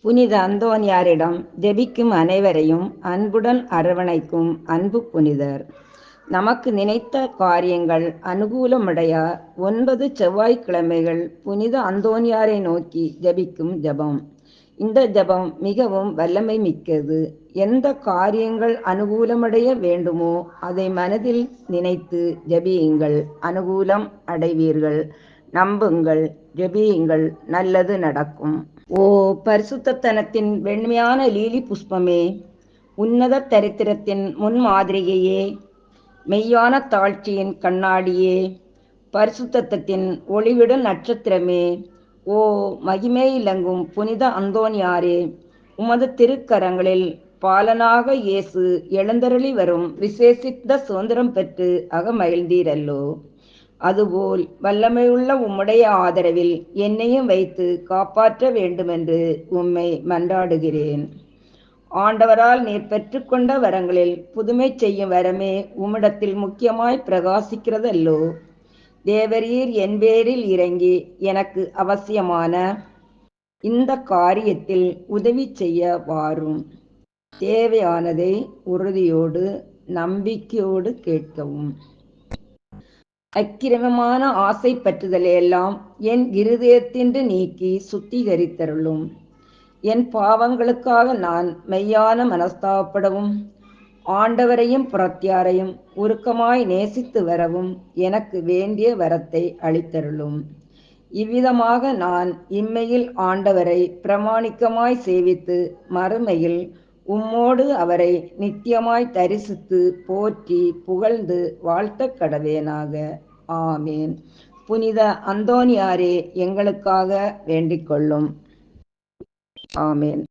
புனித அந்தோனியாரிடம் ஜெபிக்கும் அனைவரையும் அன்புடன் அரவணைக்கும் அன்பு புனிதர். நமக்கு நினைத்த காரியங்கள் அனுகூலமடைய 9 செவ்வாய்க்கிழமைகள் புனித அந்தோனியாரை நோக்கி ஜெபிக்கும் ஜெபம். இந்த ஜெபம் மிகவும் வல்லமை மிக்கது. எந்த காரியங்கள் அனுகூலமடைய வேண்டுமோ அதை மனதில் நினைத்து ஜெபியுங்கள், அனுகூலம் அடைவீர்கள். நம்புங்கள், ஜெபியுங்கள், நல்லது நடக்கும். ஓ பரிசுத்தத்தனத்தின் வெண்மையான லீலி புஷ்பமே, உன்னத தரித்திரத்தின் முன்மாதிரிகையே, மெய்யான தாழ்ச்சியின் கண்ணாடியே, பரிசுத்தத்தின் ஒளிவிடும் நட்சத்திரமே, ஓ மகிமையிலங்கும் புனித அந்தோனியாரே, உமது திருக்கரங்களில் பாலனாக இயேசு எழுந்தருளி வரும் விசேஷித்த சுதந்திரம் பெற்று அகமகிழ்ந்தீரல்லோ. அதுபோல் வல்லமையுள்ள உம்முடைய ஆதரவில் என்னையும் வைத்து காப்பாற்ற வேண்டுமென்று உம்மை மன்றாடுகிறேன். ஆண்டவரால் நீர் பெற்றுக்கொண்ட வரங்களில் புதுமை செய்யும் வரமே உம்மிடத்தில் முக்கியமாய் பிரகாசிக்கிறதல்லோ. தேவரீர் என் பேரில் இறங்கி எனக்கு அவசியமான இந்த காரியத்தில் உதவி செய்ய வாரும். தேவையானதை உறுதியோடு நம்பிக்கையோடு கேட்கவும். அக்கிரமமான ஆசை பற்றுதலையெல்லாம் என் இருதயத்தின்று நீக்கி சுத்திகரித்தருளும். என் பாவங்களுக்காக நான் மெய்யான மனஸ்தாபப்படவும் ஆண்டவரையும் புறத்தியாரையும் உருக்கமாய் நேசித்து வரவும் எனக்கு வேண்டிய வரத்தை அளித்தருளும். இவ்விதமாக நான் இம்மையில் ஆண்டவரை பிரமாணிக்கமாய் சேவித்து மறுமையில் உம்மோடு அவரை நித்தியமாய் தரிசித்து போற்றி புகழ்ந்து வாழ்த்தக் கடவேனாக. ஆமேன். புனித அந்தோனியாரே, எங்களுக்காக வேண்டிக் கொள்ளும். ஆமேன்.